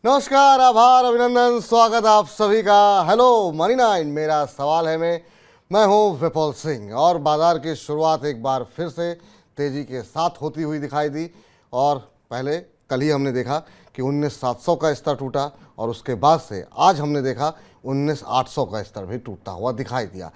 नमस्कार, आभार, अभिनंदन, स्वागत आप सभी का। हेलो मनी नाइन, मेरा सवाल है मैं हूं विपुल सिंह और बाजार की शुरुआत एक बार फिर से तेजी के साथ होती हुई दिखाई दी। और पहले कल ही हमने देखा कि 19,700 का स्तर टूटा और उसके बाद से आज हमने देखा 19,800 का स्तर भी टूटता हुआ दिखाई दिया।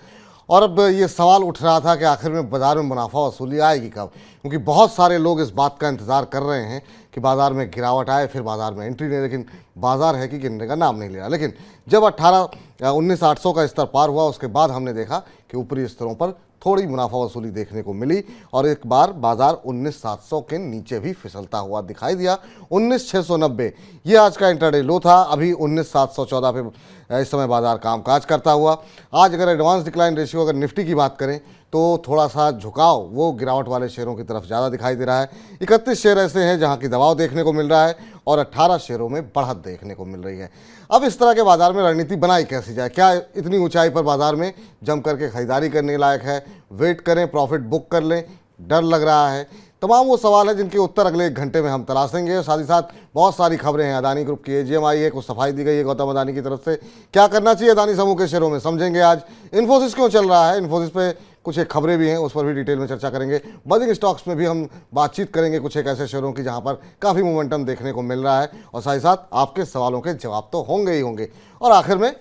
और अब ये सवाल उठ रहा था कि आखिर में बाज़ार में मुनाफा वसूली आएगी कब, क्योंकि बहुत सारे लोग इस बात का इंतज़ार कर रहे हैं कि बाज़ार में गिरावट आए, फिर बाज़ार में एंट्री नहीं। लेकिन बाज़ार है कि गिरने का नाम नहीं ले रहा। लेकिन जब 19,800 का स्तर पार हुआ उसके बाद हमने देखा कि ऊपरी स्तरों पर थोड़ी मुनाफा वसूली देखने को मिली और एक बार बाजार 19,700 के नीचे भी फिसलता हुआ दिखाई दिया। 19,690 ये आज का इंटरडे लो था। अभी 19,714 पे इस समय बाजार कामकाज करता हुआ। आज अगर एडवांस डिक्लाइन रेशियो अगर निफ्टी की बात करें तो थोड़ा सा झुकाव वो गिरावट वाले शेयरों की तरफ ज़्यादा दिखाई दे रहा है। 31 शेयर ऐसे हैं जहां की दबाव देखने को मिल रहा है और 18 शेयरों में बढ़त देखने को मिल रही है। अब इस तरह के बाजार में रणनीति बनाई कैसी जाए? क्या इतनी ऊंचाई पर बाजार में जम करके खरीदारी करने लायक है? वेट करें, प्रॉफिट बुक कर लें, डर लग रहा है? तमाम वो सवाल है जिनके उत्तर अगले 1 घंटे में हम तलाशेंगे। साथ ही साथ बहुत सारी खबरें हैं। अदानी ग्रुप की एजीएम आई है, कुछ सफाई दी गई है गौतम अदानी की तरफ से। क्या करना चाहिए अदानी समूह के शेयरों में, समझेंगे आज। इन्फोसिस क्यों चल रहा है, इन्फोसिस पे कुछ एक खबरें भी हैं, उस पर भी डिटेल में चर्चा करेंगे। बजिंग स्टॉक्स में भी हम बातचीत करेंगे कुछ एक ऐसे शेयरों की जहां पर काफ़ी मोमेंटम देखने को मिल रहा है। और साथ ही साथ आपके सवालों के जवाब तो होंगे ही होंगे। और आखिर में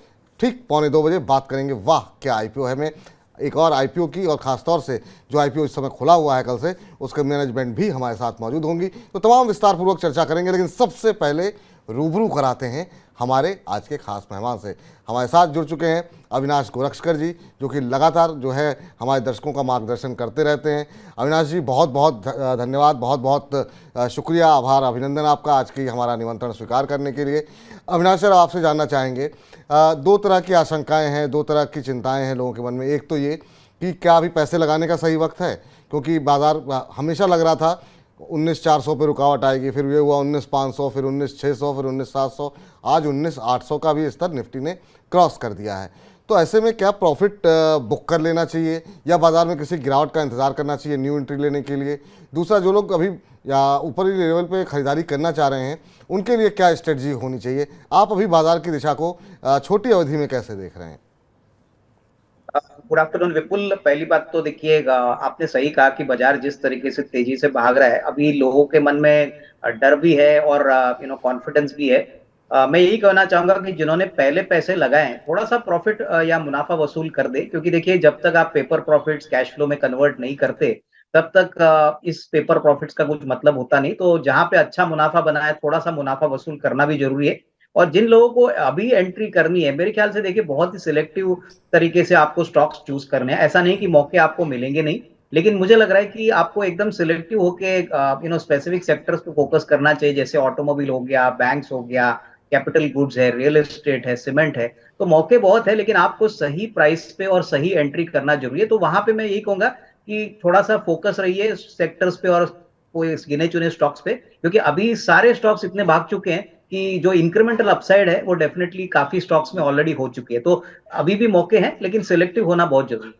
ठीक 1:45 बजे बात करेंगे, वाह क्या आईपीओ है, में एक और आईपीओ की, और ख़ासतौर से जो आईपीओ इस समय खुला हुआ है कल से, उसके मैनेजमेंट भी हमारे साथ मौजूद होंगी। तो तमाम विस्तार पूर्वक चर्चा करेंगे। लेकिन सबसे पहले रूबरू कराते हैं हमारे आज के खास मेहमान से। हमारे साथ जुड़ चुके हैं अविनाश गोरक्षकर जी, जो कि लगातार जो है हमारे दर्शकों का मार्गदर्शन करते रहते हैं। अविनाश जी बहुत बहुत धन्यवाद, बहुत बहुत शुक्रिया, आभार, अभिनंदन आपका आज की हमारा निमंत्रण स्वीकार करने के लिए। अविनाश सर, आपसे जानना चाहेंगे, 2 तरह की आशंकाएं हैं, 2 तरह की चिंताएं हैं लोगों के मन में। एक तो ये कि क्या अभी पैसे लगाने का सही वक्त है, क्योंकि बाजार हमेशा लग रहा था 19,400 पे रुकावट आएगी, फिर ये हुआ 19,500, फिर 19,600, फिर 19,700, आज 19,800 का भी स्तर निफ्टी ने क्रॉस कर दिया है। तो ऐसे में क्या प्रॉफिट बुक कर लेना चाहिए या बाजार में किसी गिरावट का इंतजार करना चाहिए न्यू एंट्री लेने के लिए? दूसरा, जो लोग अभी या ऊपरी लेवल पे खरीदारी करना चाह रहे हैं उनके लिए क्या स्ट्रेटजी होनी चाहिए? आप अभी बाजार की दिशा को छोटी अवधि में कैसे देख रहे हैं? गुड आफ्टरनून विपुल। पहली बात तो देखिएगा, आपने सही कहा कि बाजार जिस तरीके से तेजी से भाग रहा है, अभी लोगों के मन में डर भी है और कॉन्फिडेंस भी है। मैं यही कहना चाहूंगा कि जिन्होंने पहले पैसे लगाए हैं थोड़ा सा प्रॉफिट या मुनाफा वसूल कर दे, क्योंकि देखिए जब तक आप पेपर प्रॉफिट्स कैश फ्लो में कन्वर्ट नहीं करते तब तक इस पेपर प्रॉफिट्स का कुछ मतलब होता नहीं। तो जहां पे अच्छा मुनाफा बना है थोड़ा सा मुनाफा वसूल करना भी जरूरी है। और जिन लोगों को अभी एंट्री करनी है, मेरे ख्याल से देखिए बहुत ही सिलेक्टिव तरीके से आपको स्टॉक्स चूज करने हैं। ऐसा नहीं कि मौके आपको मिलेंगे नहीं, लेकिन मुझे लग रहा है कि आपको एकदम सिलेक्टिव होके स्पेसिफिक सेक्टर्स पे फोकस करना चाहिए, जैसे ऑटोमोबाइल हो गया, बैंक्स हो गया, कैपिटल गुड्स है, रियल एस्टेट है, सीमेंट है। तो मौके बहुत है, लेकिन आपको सही प्राइस पे और सही एंट्री करना जरूरी है। तो वहां पे मैं यही कहूंगा कि थोड़ा सा फोकस रहिए सेक्टर्स पे और कोई गिने चुने स्टॉक्स पे, क्योंकि अभी सारे स्टॉक्स इतने भाग चुके हैं कि जो इंक्रीमेंटल अपसाइड है वो डेफिनेटली काफी स्टॉक्स में ऑलरेडी हो चुकी है। तो अभी भी मौके हैं, लेकिन सिलेक्टिव होना बहुत जरूरी है।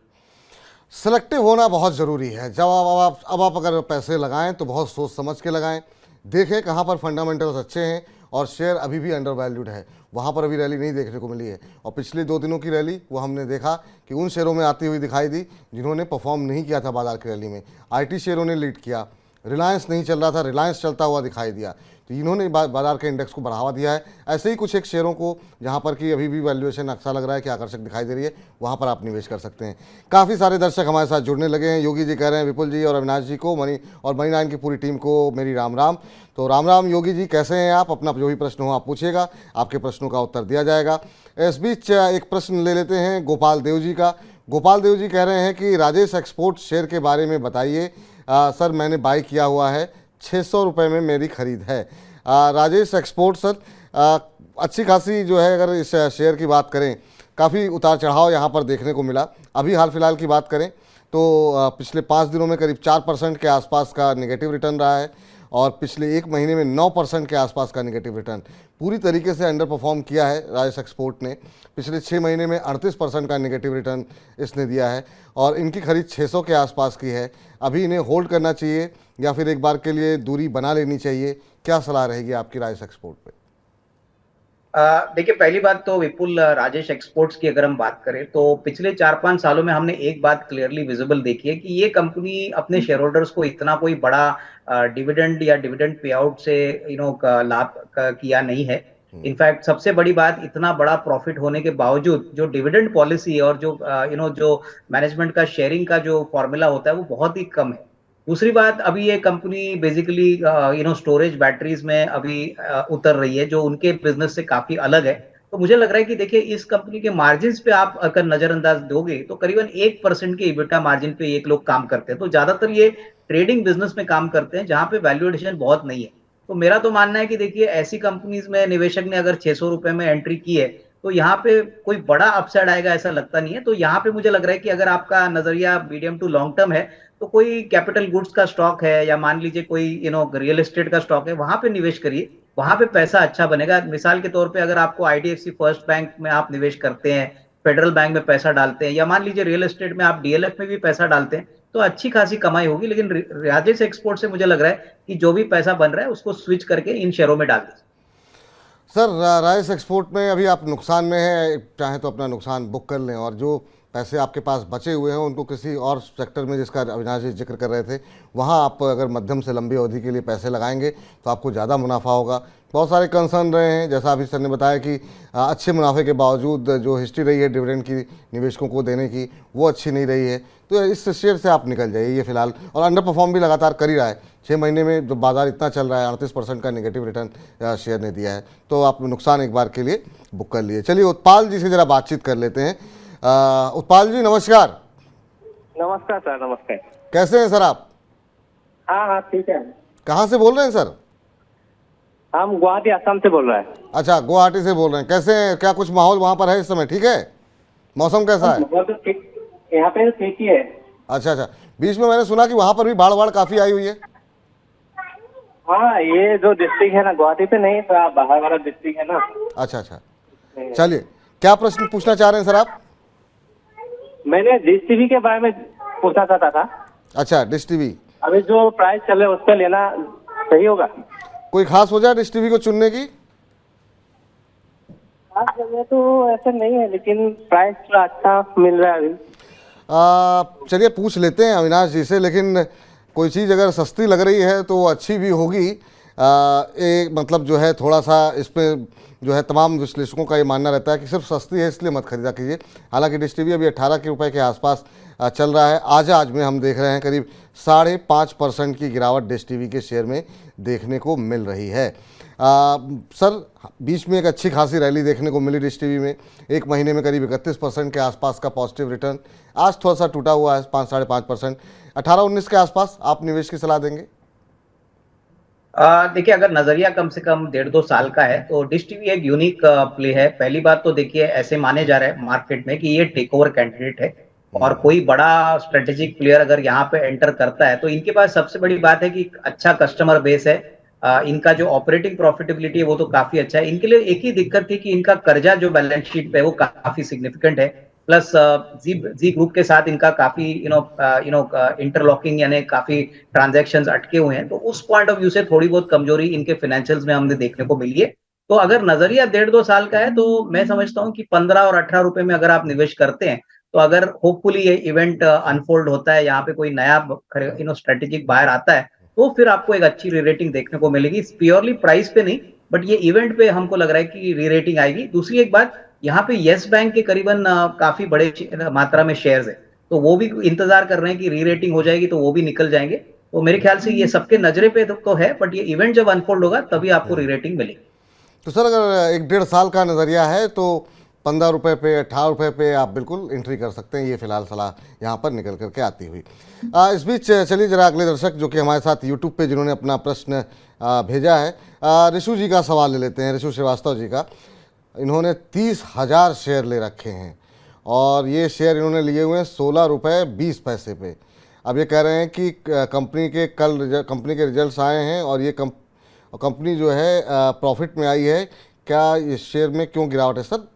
सेलेक्टिव होना बहुत ज़रूरी है। जब आप अगर पैसे लगाएं तो बहुत सोच समझ के लगाएं, देखें कहाँ पर फंडामेंटल्स अच्छे हैं और शेयर अभी भी अंडर वैल्यूड है, वहाँ पर अभी रैली नहीं देखने को मिली है। और पिछले 2 दिनों की रैली वो हमने देखा कि उन शेयरों में आती हुई दिखाई दी जिन्होंने परफॉर्म नहीं किया था बाजार की रैली में। आईटी शेयरों ने लीड किया, रिलायंस नहीं चल रहा था, रिलायंस चलता हुआ दिखाई दिया, तो इन्होंने बाजार के इंडेक्स को बढ़ावा दिया है। ऐसे ही कुछ एक शेयरों को जहां पर कि अभी भी वैल्यूएशन अच्छा लग रहा है कि आकर्षक दिखाई दे रही है, वहां पर आप निवेश कर सकते हैं। काफ़ी सारे दर्शक हमारे साथ जुड़ने लगे हैं। योगी जी कह रहे हैं विपुल जी और अविनाश जी को, मनी नाइन की पूरी टीम को मेरी राम राम। तो राम राम योगी जी, कैसे हैं आप? अपना जो भी प्रश्न हो आप पूछिएगा, आपके प्रश्नों का उत्तर दिया जाएगा। इस बीच एक प्रश्न ले लेते हैं गोपाल देव जी का। गोपाल देव जी कह रहे हैं कि राजेश एक्सपोर्ट शेयर के बारे में बताइए। सर मैंने बाई किया हुआ है, 600 रुपये में मेरी खरीद है। राजेश एक्सपोर्ट सर, अच्छी खासी जो है, अगर इस शेयर की बात करें काफ़ी उतार चढ़ाव यहाँ पर देखने को मिला। अभी हाल फिलहाल की बात करें तो पिछले 5 दिनों में करीब 4% के आसपास का नेगेटिव रिटर्न रहा है और पिछले 1 महीने में 9% के आसपास का नेगेटिव रिटर्न। पूरी तरीके से अंडर परफॉर्म किया है राजेश एक्सपोर्ट ने। पिछले 6 महीने में 38% का नेगेटिव रिटर्न इसने दिया है और इनकी खरीद 600 के आसपास की है। अभी इन्हें होल्ड करना चाहिए या फिर एक बार के लिए दूरी बना लेनी चाहिए? क्या सलाह रहेगी आपकी राजेश एक्सपोर्ट पे? देखिए, पहली बात तो विपुल, राजेश एक्सपोर्ट्स की अगर हम बात करें तो पिछले 4-5 सालों में हमने एक बात क्लियरली विजिबल देखी है कि ये कंपनी अपने शेयर होल्डर्स को इतना कोई बड़ा डिविडेंड या डिविडेंड पे आउट से लाभ किया नहीं है। इनफैक्ट सबसे बड़ी बात, इतना बड़ा प्रॉफिट होने के बावजूद जो डिविडेंड पॉलिसी और जो मैनेजमेंट का शेयरिंग का जो फॉर्मूला होता है वो बहुत ही कम है। दूसरी बात, अभी ये कंपनी बेसिकली स्टोरेज बैटरीज में अभी उतर रही है, जो उनके बिजनेस से काफी अलग है। तो मुझे लग रहा है कि देखिए, इस कंपनी के मार्जिन पे आप अगर नजरअंदाज दोगे तो करीबन 1% के इबिटा मार्जिन पे एक लोग काम करते हैं। तो ज्यादातर ये ट्रेडिंग बिजनेस में काम करते हैं जहां पे वैल्यूएशन बहुत नहीं है। तो मेरा तो मानना है कि देखिए, ऐसी कंपनीज में निवेशक ने अगर 600 रुपए में एंट्री की है तो यहाँ पे कोई बड़ा अपसाइड आएगा ऐसा लगता नहीं है। तो यहाँ पे मुझे लग रहा है कि अगर आपका नजरिया मीडियम टू लॉन्ग टर्म है तो कोई कैपिटल गुड्स का स्टॉक है या मान लीजिए कोई रियल एस्टेट का स्टॉक है, वहां पे निवेश करिए। वहां पे पैसा अच्छा बनेगा। मिसाल के तौर पे अगर आपको आईडीएफसी फर्स्ट बैंक में आप निवेश करते हैं, फेडरल बैंक में पैसा डालते हैं, या मान लीजिए रियल एस्टेट में आप डीएलएफ में भी पैसा डालते हैं, तो अच्छी खासी कमाई होगी। लेकिन राजेश एक्सपोर्ट से मुझे लग रहा है कि जो भी पैसा बन रहा है उसको स्विच करके इन शेयरों में डाल दीजिए। सर, राइस एक्सपोर्ट में अभी आप नुकसान में हैं, चाहे तो अपना नुकसान बुक कर लें और जो पैसे आपके पास बचे हुए हैं उनको किसी और सेक्टर में, जिसका अविनाश जी जिक्र कर रहे थे, वहाँ आप अगर मध्यम से लंबी अवधि के लिए पैसे लगाएंगे तो आपको ज़्यादा मुनाफा होगा। बहुत सारे कंसर्न रहे हैं, जैसा अभी सर ने बताया कि अच्छे मुनाफे के बावजूद जो हिस्ट्री रही है डिविडेंड की निवेशकों को देने की, वो अच्छी नहीं रही है। तो इस शेयर से आप निकल जाइए ये फिलहाल, और अंडर परफॉर्म भी लगातार कर ही रहा है। 6 महीने में जो बाजार इतना चल रहा है, 38% का नेगेटिव रिटर्न शेयर ने दिया है, तो आप नुकसान एक बार के लिए बुक कर लिए। चलिए उत्पाल जी से ज़रा बातचीत कर लेते हैं। उत्पाल जी नमस्कार। नमस्कार सर, नमस्कार। कैसे हैं सर आप? हाँ हाँ ठीक है। कहाँ से बोल रहे हैं सर? हम गुवाहाटी असम से बोल रहे हैं। अच्छा, गुवाहाटी से बोल रहे हैं। कैसे हैं, क्या कुछ माहौल वहाँ पर है इस समय? ठीक है, मौसम कैसा है? बहुत तो ठीक, यहाँ पे तो ठीक ही है। अच्छा अच्छा, बीच में मैंने सुना कि वहाँ पर भी बाढ़ काफ़ी आई हुई है। हाँ, ये जो डिस्ट्रिक्ट है ना, गुवाहाटी पे नहीं, थोड़ा बाहर वाला डिस्ट्रिक्ट है ना। अच्छा अच्छा, चलिए क्या प्रश्न पूछना चाह रहे हैं सर आप? मैंने डिश टीवी के बारे में पूछना चाहता था। अच्छा, डिश टीवी। अभी जो प्राइस चल रहा है उस पर लेना सही होगा? कोई खास वजह डिश टीवी को चुनने की? खास वजह तो ऐसा नहीं है, लेकिन प्राइस थोड़ा अच्छा मिल रहा है अभी। चलिए पूछ लेते हैं अविनाश जी से, लेकिन कोई चीज़ अगर सस्ती लग रही है तो वो अच्छी भी होगी। एक मतलब जो है थोड़ा सा इसमें जो है तमाम विश्लेषकों का ये मानना रहता है कि सिर्फ सस्ती है इसलिए मत खरीदा कीजिए। हालांकि डिश टीवी अभी 18 के रुपए के आसपास चल रहा है। आज में हम देख रहे हैं करीब 5.5% की गिरावट डिश टीवी के शेयर में देखने को मिल रही है। सर, बीच में एक अच्छी खासी रैली देखने को मिली डिश टीवी में, एक महीने में करीब 31% के आसपास का पॉजिटिव रिटर्न। आज थोड़ा सा टूटा हुआ है, 5-5.5%। 18-19 के आसपास आप निवेश की सलाह देंगे? देखिए, अगर नजरिया कम से कम 1.5-2 साल का है तो डिश टीवी एक यूनिक प्ले है। पहली बात तो देखिए, ऐसे माने जा रहा है मार्केट में कि ये टेक ओवर कैंडिडेट है, और कोई बड़ा स्ट्रेटेजिक प्लेयर अगर यहाँ पे एंटर करता है तो इनके पास सबसे बड़ी बात है कि अच्छा कस्टमर बेस है। इनका जो ऑपरेटिंग प्रॉफिटेबिलिटी है वो तो काफी अच्छा है। इनके लिए एक ही दिक्कत थी कि इनका कर्जा जो बैलेंस शीट पे है वो काफी सिग्निफिकेंट है। प्लस जी ग्रुप के साथ इनका काफी इंटरलॉकिंग यानी काफी ट्रांजैक्शंस अटके हुए हैं। तो उस पॉइंट ऑफ व्यू से थोड़ी बहुत कमजोरी इनके फाइनेंशियल्स में हमने देखने को मिली है। तो अगर नजरिया 1.5-2 साल का है तो मैं समझता हूँ कि 15 और 18 रुपए में अगर आप निवेश करते हैं तो अगर होपफुली ये इवेंट अनफोल्ड होता है, यहाँ पे कोई नया स्ट्रेटेजिक बायर आता है, तो फिर आपको एक अच्छी री-रेटिंग देखने को मिलेगी। प्योरली प्राइस पे नहीं, बट ये इवेंट पे हमको लग रहा है कि री-रेटिंग आएगी। दूसरी एक बात, यहाँ पे येस बैंक के करीबन काफी बड़े मात्रा में शेयर्स है, तो वो भी इंतजार कर रहे हैं कि री-रेटिंग हो जाएगी तो वो भी निकल जाएंगे। तो मेरे ख्याल से ये सबके नजरे पे तो है, बट ये इवेंट जब अनफोल्ड होगा तभी आपको री-रेटिंग मिलेगी। तो सर, अगर 1-1.5 साल का नज़रिया है तो 15 रुपये पे, 18 रुपये पे आप बिल्कुल एंट्री कर सकते हैं। ये फिलहाल सलाह यहाँ पर निकल करके आती हुई। इस बीच चलिए जरा अगले दर्शक जो कि हमारे साथ यूट्यूब पे जिन्होंने अपना प्रश्न भेजा है, ऋषु जी का सवाल ले लेते हैं। ऋषु श्रीवास्तव जी का, इन्होंने 30,000 शेयर ले रखे हैं और ये शेयर इन्होंने लिए हुए हैं 16 रुपये 20 पैसे पे। अब ये कह रहे हैं कि कंपनी के रिजल्ट्स आए हैं और ये कंपनी जो है प्रॉफिट में आई है, क्या इस शेयर में क्यों गिरावट है? सर,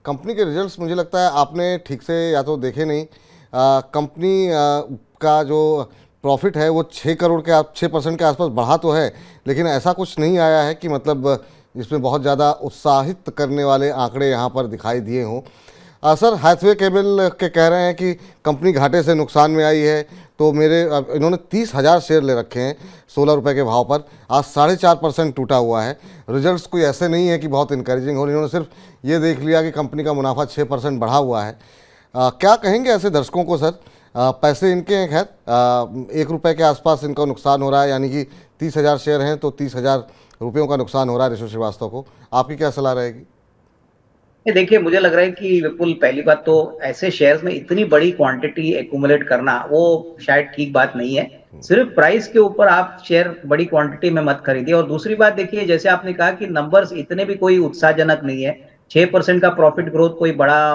कंपनी के रिजल्ट्स मुझे लगता है आपने ठीक से या तो देखे नहीं। कंपनी का जो प्रॉफिट है वो 6% के आसपास बढ़ा तो है, लेकिन ऐसा कुछ नहीं आया है कि मतलब जिसमें बहुत ज़्यादा उत्साहित करने वाले आंकड़े यहाँ पर दिखाई दिए हों। सर, हैथवे केबल के कह रहे हैं कि कंपनी घाटे से नुकसान में आई है, तो इन्होंने 30,000 शेयर ले रखे हैं 16 रुपये के भाव पर। आज 4.5% टूटा हुआ है। रिजल्ट्स कोई ऐसे नहीं है कि बहुत इंकरेजिंग हो, इन्होंने सिर्फ ये देख लिया कि कंपनी का मुनाफा 6% बढ़ा हुआ है। क्या कहेंगे ऐसे दर्शकों को सर? पैसे इनके हैं, खैर 1 रुपये के आसपास इनका नुकसान हो रहा है, यानी कि 30,000 शेयर हैं तो 30,000 रुपयों का नुकसान हो रहा है ऋषि श्रीवास्तव को। आपकी क्या सलाह रहेगी? ये देखिए, मुझे लग रहा है कि विपुल, पहली बात तो ऐसे शेयर्स में इतनी बड़ी क्वांटिटी एक्यूमुलेट करना वो शायद ठीक बात नहीं है। सिर्फ प्राइस के ऊपर आप शेयर बड़ी क्वांटिटी में मत खरीदिए। और दूसरी बात देखिए, जैसे आपने कहा कि नंबर्स इतने भी कोई उत्साहजनक नहीं है। 6% का प्रॉफिट ग्रोथ कोई बड़ा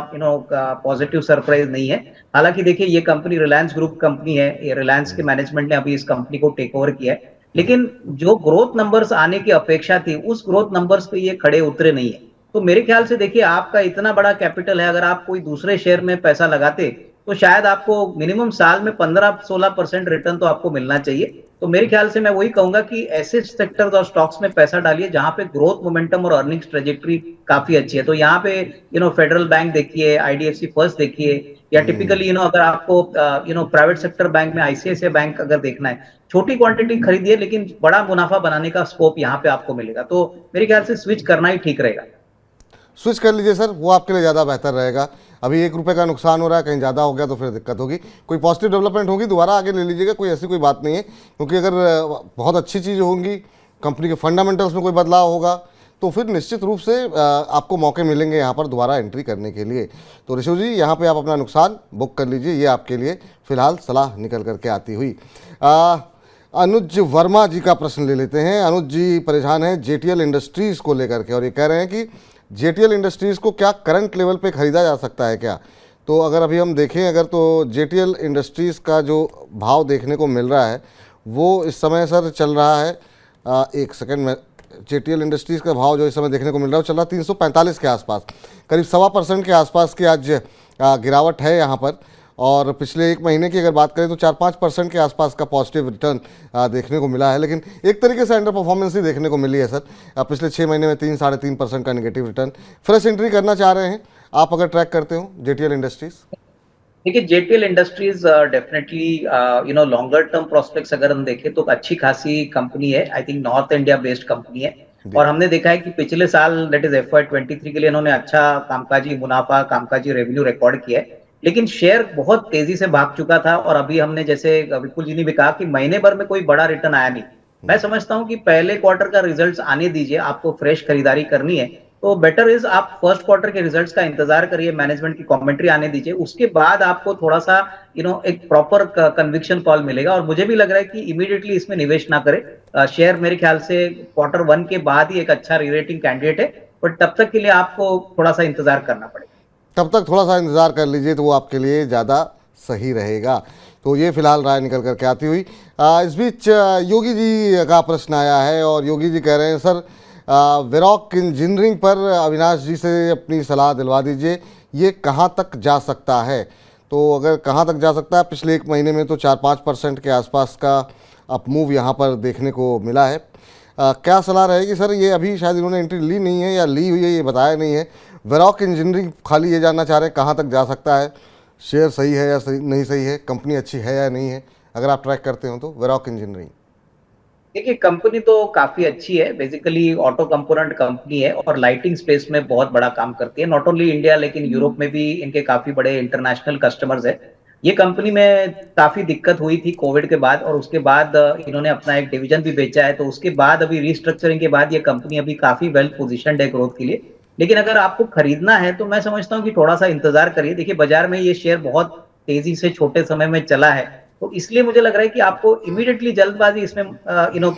पॉजिटिव सरप्राइज नहीं है। हालांकि देखिए, ये कंपनी रिलायंस ग्रुप कंपनी है, ये रिलायंस के मैनेजमेंट ने अभी इस कंपनी को टेक ओवर किया है, लेकिन जो ग्रोथ नंबर्स आने की अपेक्षा थी उस ग्रोथ नंबर्स पे ये खड़े उतरे नहीं है। तो मेरे ख्याल से देखिए, आपका इतना बड़ा कैपिटल है, अगर आप कोई दूसरे शेयर में पैसा लगाते तो शायद आपको मिनिमम साल में 15-16% रिटर्न तो आपको मिलना चाहिए। तो मेरे ख्याल से मैं वही कहूंगा कि ऐसे सेक्टर्स और स्टॉक्स में पैसा डालिए जहां पे ग्रोथ मोमेंटम और अर्निंग्स ट्रेजेक्टरी काफी अच्छी है। तो यहाँ पे फेडरल बैंक देखिए, आईडीएफसी फर्स्ट देखिए, या टिपिकली अगर आपको प्राइवेट सेक्टर बैंक में आईसीआईसीआई बैंक अगर देखना है, छोटी क्वांटिटी खरीदिए लेकिन बड़ा मुनाफा बनाने का स्कोप यहाँ पे आपको मिलेगा। तो मेरे ख्याल से स्विच करना ही ठीक रहेगा। स्विच कर लीजिए सर, वो आपके लिए ज़्यादा बेहतर रहेगा। अभी 1 रुपये का नुकसान हो रहा है, कहीं ज़्यादा हो गया तो फिर दिक्कत होगी। कोई पॉजिटिव डेवलपमेंट होगी दोबारा आगे ले लीजिएगा, कोई ऐसी कोई बात नहीं है। क्योंकि अगर बहुत अच्छी चीज़ होंगी, कंपनी के फंडामेंटल्स में कोई बदलाव होगा, तो फिर निश्चित रूप से आपको मौके मिलेंगे यहाँ पर दोबारा एंट्री करने के लिए। तो ऋषि जी, यहाँ पे आप अपना नुकसान बुक कर लीजिए, ये आपके लिए फ़िलहाल सलाह निकल करके आती हुई। अनुज वर्मा जी का प्रश्न ले लेते हैं। अनुज जी परेशान हैं जेटीएल इंडस्ट्रीज़ को लेकर के, और ये कह रहे हैं कि जेटीएल इंडस्ट्रीज़ को क्या करंट लेवल पे ख़रीदा जा सकता है क्या? तो अगर अभी हम देखें अगर, तो जेटीएल इंडस्ट्रीज़ का जो भाव देखने को मिल रहा है वो इस समय सर चल रहा है, एक सेकंड में, जेटीएल इंडस्ट्रीज़ का भाव जो इस समय देखने को मिल रहा है वो चल रहा है 345 के आसपास, करीब 1.25% के आसपास की आज गिरावट है यहाँ पर। और पिछले 1 महीने की अगर बात करें तो 4-5% के आसपास का पॉजिटिव रिटर्न देखने को मिला है, लेकिन एक तरीके से अंडर परफॉर्मेंस ही देखने को मिली है सर। पिछले 6 महीने में 3-3.5% का नेगेटिव रिटर्न। फ्रेश एंट्री करना चाह रहे हैं आप अगर ट्रैक करते हो जेटीएल इंडस्ट्रीज? देखिए, JTL industries definitely longer term prospects अगर हम देखें तो अच्छी खासी कंपनी है। I think north India based company है, और हमने देखा है कि पिछले साल दैट इज FY23 के लिए इन्होंने अच्छा कामकाजी मुनाफा, कामकाजी रेवेन्यू रिकॉर्ड किया है। लेकिन शेयर बहुत तेजी से भाग चुका था, और अभी हमने जैसे विपुल जी ने भी कहा कि महीने भर में कोई बड़ा रिटर्न आया नहीं। मैं समझता हूं कि पहले क्वार्टर का रिजल्ट्स आने दीजिए, आपको फ्रेश खरीदारी करनी है तो बेटर इज आप फर्स्ट क्वार्टर के रिजल्ट्स का इंतजार करिए, मैनेजमेंट की कमेंट्री आने दीजिए, उसके बाद आपको थोड़ा सा एक प्रॉपर कन्विक्शन कॉल मिलेगा। और मुझे भी लग रहा है कि इमीडिएटली इसमें निवेश ना करें। शेयर मेरे ख्याल से Q1 के बाद ही एक अच्छा रीरेटिंग कैंडिडेट है, बट तब तक के लिए आपको थोड़ा सा इंतजार करना पड़ेगा। तब तक थोड़ा सा इंतज़ार कर लीजिए तो वो आपके लिए ज़्यादा सही रहेगा। तो ये फिलहाल राय निकल करके आती हुई। इस बीच योगी जी का प्रश्न आया है, और योगी जी कह रहे हैं सर वेरॉक इंजीनियरिंग पर अविनाश जी से अपनी सलाह दिलवा दीजिए, ये कहाँ तक जा सकता है? तो अगर कहाँ तक जा सकता है, पिछले 1 महीने में तो 4-5% के आसपास का अपमूव यहाँ पर देखने को मिला है। क्या सलाह रहेगी सर? ये अभी शायद इन्होंने एंट्री ली नहीं है या ली हुई है, ये बताया नहीं है। वेरॉक इंजीनियरिंग खाली ये जानना चाह रहे हैं कहाँ तक जा सकता है, शेयर सही है या सही नहीं सही है, कंपनी अच्छी है या नहीं है, अगर आप ट्रैक करते हो तो वेरॉक इंजीनियरिंग। देखिए, कंपनी तो काफी अच्छी है, बेसिकली ऑटो कंपोनेंट कंपनी है और लाइटिंग स्पेस में बहुत बड़ा काम करती है, नॉट ओनली इंडिया लेकिन यूरोप में भी इनके काफी बड़े इंटरनेशनल कस्टमर्स है। ये कंपनी में काफी दिक्कत हुई थी कोविड के बाद, और उसके बाद इन्होंने अपना एक डिवीजन भी बेचा है, तो उसके बाद अभी रिस्ट्रक्चरिंग के बाद ये कंपनी अभी काफी वेल पोजिशन्ड है ग्रोथ के लिए। लेकिन अगर आपको खरीदना है तो मैं समझता हूँ कि थोड़ा सा इंतजार करिए। देखिए, बाजार में ये शेयर बहुत तेजी से छोटे समय में चला है, तो इसलिए मुझे लग रहा है कि आपको इमीडिएटली जल्दबाजी इसमें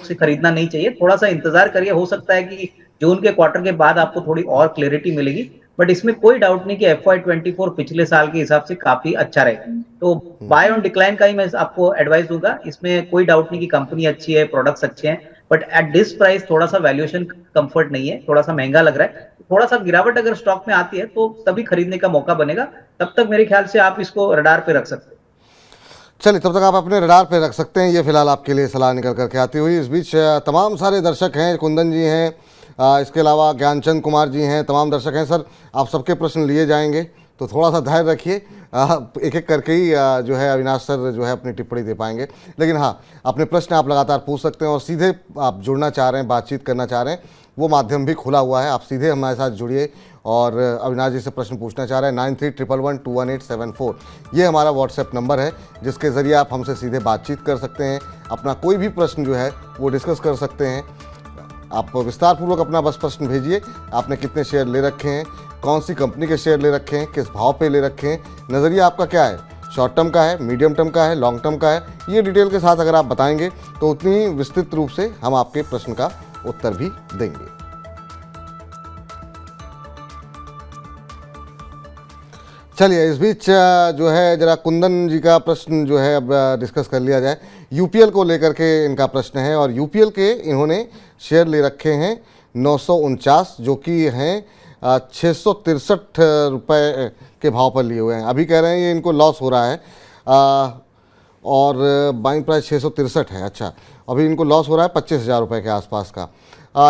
से खरीदना नहीं चाहिए, थोड़ा सा इंतजार करिए। हो सकता है कि जून के क्वार्टर के बाद आपको थोड़ी और क्लैरिटी मिलेगी, बट इसमें कोई डाउट नहीं कि FY24 पिछले साल के हिसाब से काफी अच्छा रहेगा। तो बाय ऑन डिक्लाइन का ही मैं आपको एडवाइस दूंगा, इसमें कोई डाउट नहीं कि कंपनी अच्छी है, प्रोडक्ट्स अच्छे हैं, बट एट दिस प्राइस थोड़ा सा वैल्यूएशन कंफर्ट नहीं है, थोड़ा सा महंगा लग रहा है। थोड़ा सा गिरावट अगर स्टॉक में आती है तो तभी खरीदने का मौका बनेगा, तब तक मेरे ख्याल से आप इसको रडार पे रख सकते हैं। चलिए, तब तक आप अपने रडार पे रख सकते हैं, ये फिलहाल आपके लिए सलाह निकल करके आती हुई। इस बीच तमाम सारे दर्शक हैं, कुंदन जी हैं, इसके अलावा ज्ञानचंद कुमार जी हैं, तमाम दर्शक हैं। सर, आप सबके प्रश्न लिए जाएंगे तो थोड़ा सा धैर्य रखिए, एक एक करके ही जो है अविनाश सर जो है अपनी टिप्पणी दे पाएंगे। लेकिन हाँ, अपने प्रश्न आप लगातार पूछ सकते हैं और सीधे आप जुड़ना चाह रहे हैं, बातचीत करना चाह रहे हैं, वो माध्यम भी खुला हुआ है। आप सीधे हमारे साथ जुड़िए और अविनाश जी से प्रश्न पूछना चाह रहे हैं 9311211874 ये हमारा व्हाट्सएप नंबर है, जिसके ज़रिए आप हमसे सीधे बातचीत कर सकते हैं, अपना कोई भी प्रश्न जो है वो डिस्कस कर सकते हैं। आप विस्तारपूर्वक अपना बस प्रश्न भेजिए। आपने कितने शेयर ले रखे हैं, कौन सी कंपनी के शेयर ले रखे हैं, किस भाव पे ले रखे हैं, नज़रिया आपका क्या है, शॉर्ट टर्म का है, मीडियम टर्म का है, लॉन्ग टर्म का है, ये डिटेल के साथ अगर आप बताएंगे तो उतनी ही विस्तृत रूप से हम आपके प्रश्न का उत्तर भी देंगे। चलिए, इस बीच जो है जरा कुंदन जी का प्रश्न जो है अब डिस्कस कर लिया जाए। यूपीएल को लेकर के इनका प्रश्न है और यूपीएल के इन्होंने शेयर ले रखे हैं 949, जो कि हैं 663 रुपये के भाव पर लिए हुए हैं। अभी कह रहे हैं ये इनको लॉस हो रहा है और बाइंग प्राइस 663 है। अच्छा, अभी इनको लॉस हो रहा है 25,000 रुपये के आसपास का।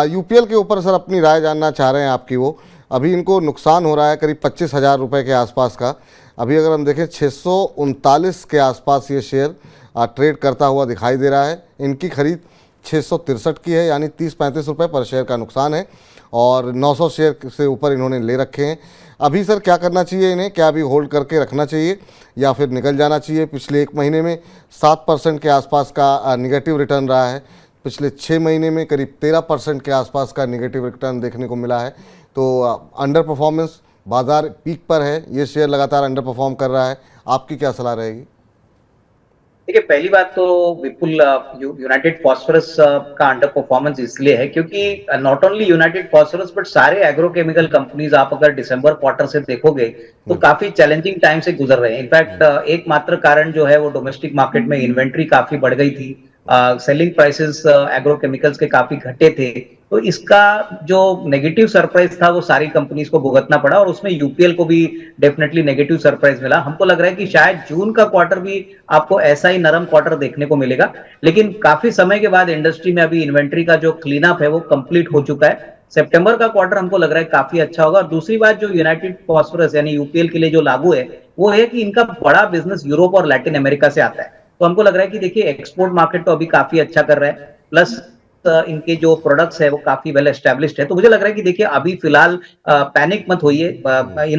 यूपीएल के ऊपर सर अपनी राय जानना चाह रहे हैं आपकी। वो अभी इनको नुकसान हो रहा है करीब 25,000 रुपये के आसपास का। अभी अगर हम देखें 639 के आसपास ये शेयर ट्रेड करता हुआ दिखाई दे रहा है। इनकी खरीद 663 की है, यानी 30-35 रुपये पर शेयर का नुकसान है और 900 शेयर से ऊपर इन्होंने ले रखे हैं। अभी सर क्या करना चाहिए इन्हें? क्या अभी होल्ड करके रखना चाहिए या फिर निकल जाना चाहिए? पिछले 1 महीने में 7% के आसपास का निगेटिव रिटर्न रहा है। पिछले 6 महीने में करीब 13% के आसपास का निगेटिव रिटर्न देखने को मिला है। तो अंडर परफॉर्मेंस, बाजार पीक पर है, ये शेयर लगातार अंडर परफॉर्म कर रहा है। आपकी क्या सलाह रहेगी? देखिए, पहली बात तो विपुल, यूनाइटेड फॉस्फोरस का अंडर परफॉर्मेंस इसलिए है क्योंकि not only United phosphorus but सारे एग्रोकेमिकल कंपनीज आप अगर दिसंबर क्वार्टर से देखोगे तो काफी चैलेंजिंग टाइम से गुजर रहे हैं। इनफैक्ट एकमात्र कारण जो है वो डोमेस्टिक मार्केट में इन्वेंट्री काफी बढ़ गई थी, सेलिंग प्राइसेस एग्रोकेमिकल्स के काफी घटे थे। तो इसका जो नेगेटिव सरप्राइज था वो सारी कंपनीज को भुगतना पड़ा और उसमें यूपीएल को भी डेफिनेटली नेगेटिव सरप्राइज मिला। हमको लग रहा है कि शायद जून का क्वार्टर भी आपको ऐसा ही नरम क्वार्टर देखने को मिलेगा, लेकिन काफी समय के बाद इंडस्ट्री में अभी इन्वेंट्री का जो क्लीन अप है वो कंप्लीट हो चुका है। सितंबर का क्वार्टर हमको लग रहा है काफी अच्छा होगा। और दूसरी बात जो यूनाइटेड फॉस्फोरस यानी यूपीएल के लिए जो लागू है वो है कि इनका बड़ा बिजनेस यूरोप और लैटिन अमेरिका से आता है। तो हमको लग रहा है कि देखिए, एक्सपोर्ट मार्केट तो अभी काफी अच्छा कर रहा है, प्लस इनके जो प्रोडक्ट्स है वो काफी वेल एस्टेब्लिश्ड है। तो मुझे लग रहा है कि देखिए, अभी फिलहाल पैनिक मत होइए,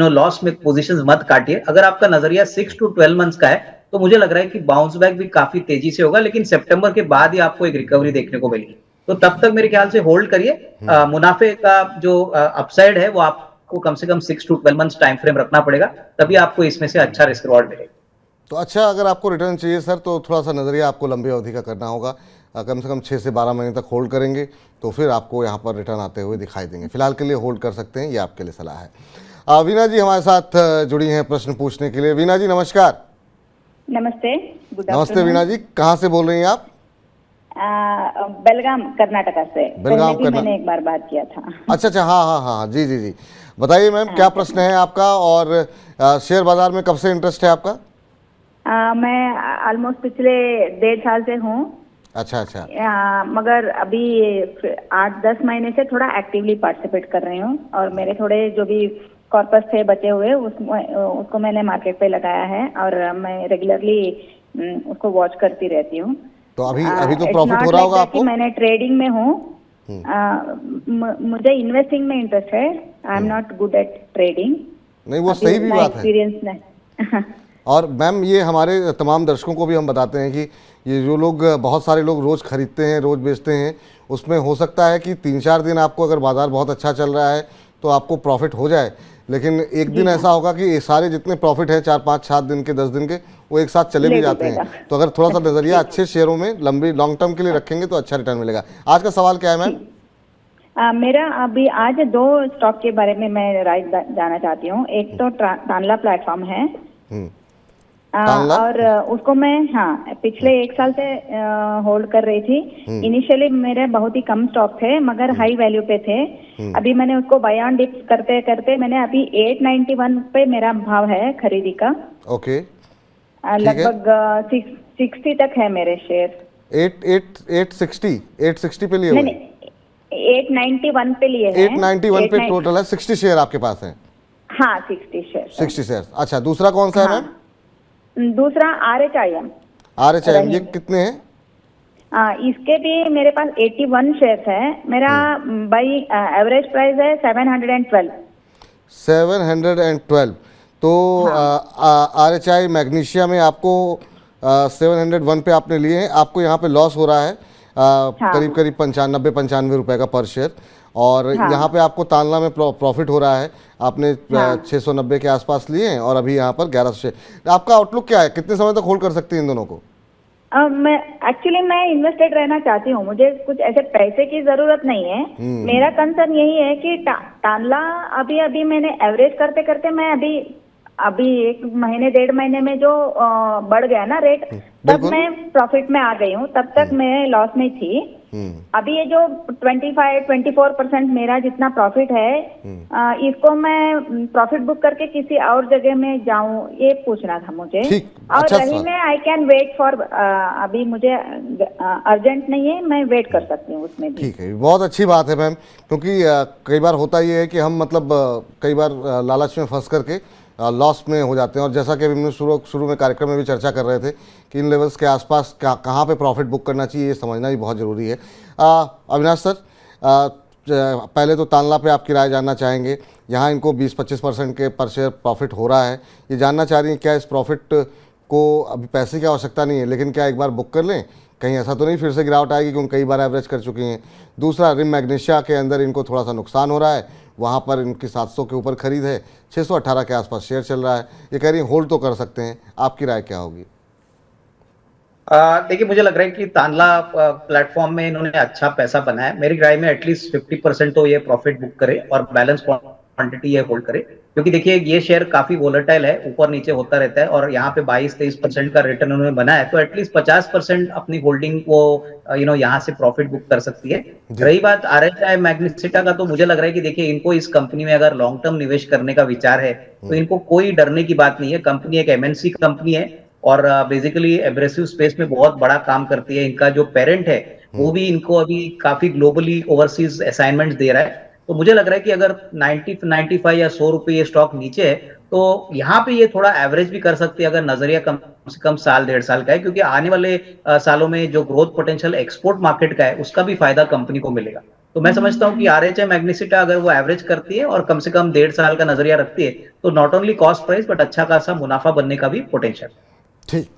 लॉस में पोजीशंस मत काटिए। अगर आपका नजरिया 6 to 12 मंथ्स का है तो मुझे लग रहा है कि बाउंस बैक भी काफी तेजी से होगा, लेकिन सितंबर के बाद ही आपको एक रिकवरी देखने को मिलेगी। तो तब तक मेरे ख्याल से होल्ड करिए। मुनाफे का जो अपसाइड है वो आपको कम से कम 6 to 12 मंथ्स टाइम फ्रेम रखना पड़ेगा, तभी आपको इसमें से अच्छा रिस्क रिवॉर्ड मिलेगा। तो अच्छा, अगर आपको रिटर्न चाहिए सर तो थोड़ा सा नज़रिया आपको लंबी अवधि का करना होगा। कम से कम 6 से 12 महीने तक होल्ड करेंगे तो फिर आपको यहाँ पर रिटर्न आते हुए दिखाई देंगे। फिलहाल के लिए होल्ड कर सकते हैं, ये आपके लिए सलाह है। वीना जी हमारे साथ जुड़ी हैं प्रश्न पूछने के लिए। वीना जी नमस्कार। नमस्ते, नमस्ते वीना जी, कहाँ से बोल रही हैं आप? बेलगाम कर्नाटका से। बेलगाम पहले भी मैंने एक बार बात किया था। अच्छा, हाँ, जी, बताइए मैम, क्या प्रश्न है आपका और शेयर बाजार में कब से इंटरेस्ट है आपका? मैं ऑलमोस्ट पिछले 1.5 साल से हूँ। अच्छा। मगर अभी 8-10 महीने से थोड़ा एक्टिवली पार्टिसिपेट कर रही हूँ और मेरे थोड़े जो भी कॉर्पस थे बचे हुए उसको मैंने मार्केट पे लगाया है और मैं रेगुलरली उसको वॉच करती रहती हूँ। तो अभी तो प्रॉफिट हो रहा होगा आपको? मैंने ट्रेडिंग में हूँ, मुझे इन्वेस्टिंग में इंटरेस्ट है। I am not good at trading. नहीं, वो सही भी बात है। एक्सपीरियंस नहीं। और मैम, ये हमारे तमाम दर्शकों को भी हम बताते हैं कि ये जो लोग, बहुत सारे लोग रोज़ खरीदते हैं, रोज़ बेचते हैं, उसमें हो सकता है कि 3-4 दिन आपको, अगर बाज़ार बहुत अच्छा चल रहा है तो आपको प्रॉफिट हो जाए, लेकिन एक दिन ऐसा होगा कि ये सारे जितने प्रॉफिट है 4-5-7 दिन के, 10 दिन के, वो एक साथ चले भी जाते हैं। तो अगर थोड़ा सा नज़रिया अच्छे शेयरों में लॉन्ग टर्म के लिए रखेंगे तो अच्छा रिटर्न मिलेगा। आज का सवाल क्या है मैम? मेरा अभी आज 2 स्टॉक के बारे में मैं राय जाना चाहती हूँ। एक तो तानला प्लेटफॉर्म है और उसको मैं पिछले 1 साल से होल्ड कर रही थी। इनिशियली मेरे बहुत ही कम स्टॉक थे मगर हाई वैल्यू पे थे। अभी मैंने उसको बाय ऑन डिप्स करते करते मैंने अभी 891 पे मेरा भाव है खरीदी का। ओके, लगभग 60 तक है मेरे शेयर। 860 पे लिए हुए? 891 पे लिए हैं। 891 पे टोटल है, 60 शेयर आपके पास है। हाँ 60 शेयर। 60 शेयर। अच्छा, दूसरा कौन सा है मैम? दूसरा RHIM। RHIM, ये कितने हैं? इसके भी मेरे पास 81 शेयर्स है। मेरा बाई एवरेज प्राइस है 712। 712। तो RHI मैग्नीशिया में आपको 701 पे आपने लिए हैं, आपको यहाँ पे लॉस हो रहा है करीब करीब 95 रुपए का पर शेयर। और यहाँ पे आपको तांला में प्रॉफिट हो रहा है, आपने 690 के आसपास लिए हैं और अभी यहाँ पर 1100 शेयर। आपका आउटलुक क्या है, कितने समय तक होल्ड कर सकते हैं इन दोनों को? मैं इन्वेस्टेड रहना चाहती हूँ, मुझे कुछ ऐसे पैसे की जरूरत नहीं है। मेरा कंसर्न यही है कि तांला अभी मैंने एवरेज करते करते मैं अभी 1 महीने 1.5 महीने में जो बढ़ गया ना रेट, तब मैं प्रॉफिट में आ गई हूँ, तब तक मैं लॉस में थी। अभी ये जो 24% मेरा जितना प्रॉफिट है, इसको मैं प्रॉफिट बुक करके किसी और जगह में जाऊं, ये पूछना था मुझे। और अच्छा, रही मैं आई कैन वेट फॉर, अभी मुझे अर्जेंट नहीं है, मैं वेट कर सकती हूँ उसमें भी। ठीक है, बहुत अच्छी बात है मैम, क्योंकि कई बार होता ये है कि हम मतलब कई बार लालच में फंस करके लॉस में हो जाते हैं। और जैसा कि अभी हमने शुरू में कार्यक्रम में भी चर्चा कर रहे थे कि इन लेवल्स के आसपास कहाँ पे प्रॉफिट बुक करना चाहिए, ये समझना भी बहुत ज़रूरी है। अविनाश सर, पहले तो तांला पे आपकी राय जानना चाहेंगे। यहाँ इनको 20-25% के पर शेयर प्रॉफिट हो रहा है, ये जानना चाह रही हैं क्या इस प्रॉफिट को अभी पैसे की आवश्यकता नहीं है, लेकिन क्या एक बार बुक कर लें, कहीं ऐसा तो नहीं फिर से गिरावट आएगी क्योंकि कई बार एवरेज कर चुकी हैं। दूसरा, रिम मैग्नीशिया के अंदर इनको थोड़ा सा नुकसान हो रहा है, वहाँ पर इनकी 700 के ऊपर खरीद है, 618 के आसपास शेयर चल रहा है, ये कह रही हैं होल्ड तो कर सकते हैं, आपकी राय क्या होगी? देखिए, मुझे लग रहा है कि तांला प्लेटफॉर्म में इन्होंने अच्छा पैसा बनाया। मेरी राय में एटलीस्ट 50% तो ये प्रॉफिट बुक करे और बैलेंस क्वांटिटी ये होल्ड करे, क्योंकि देखिए ये शेयर काफी वोलेटाइल है, ऊपर नीचे होता रहता है और यहाँ पे 22-23% का रिटर्न उन्होंने बनाया है, तो एटलीस्ट 50% अपनी होल्डिंग को यहाँ से प्रॉफिट बुक कर सकती है। रही बात RHI मैग्नेसिटा का, तो मुझे लग रहा है कि देखिए इनको इस कंपनी में अगर लॉन्ग टर्म निवेश करने का विचार है तो इनको कोई डरने की बात नहीं है। कंपनी एक MNC कंपनी है और बेसिकली एब्रेसिव स्पेस में बहुत बड़ा काम करती है। इनका जो पेरेंट है वो भी इनको अभी काफी ग्लोबली ओवरसीज असाइनमेंट दे रहा है। तो मुझे लग रहा है कि अगर 90-95 या 100 रुपए ये स्टॉक नीचे है तो यहाँ पे ये थोड़ा एवरेज भी कर सकती है, अगर नजरिया कम से कम साल 1.5 साल का है, क्योंकि आने वाले सालों में जो ग्रोथ पोटेंशियल एक्सपोर्ट मार्केट का है उसका भी फायदा कंपनी को मिलेगा। तो मैं समझता हूँ कि RHI मैग्नेसिटा अगर वो एवरेज करती है और कम से कम 1.5 साल का नजरिया रखती है तो not only cost price but अच्छा खासा मुनाफा बनने का भी पोटेंशियल। ठीक,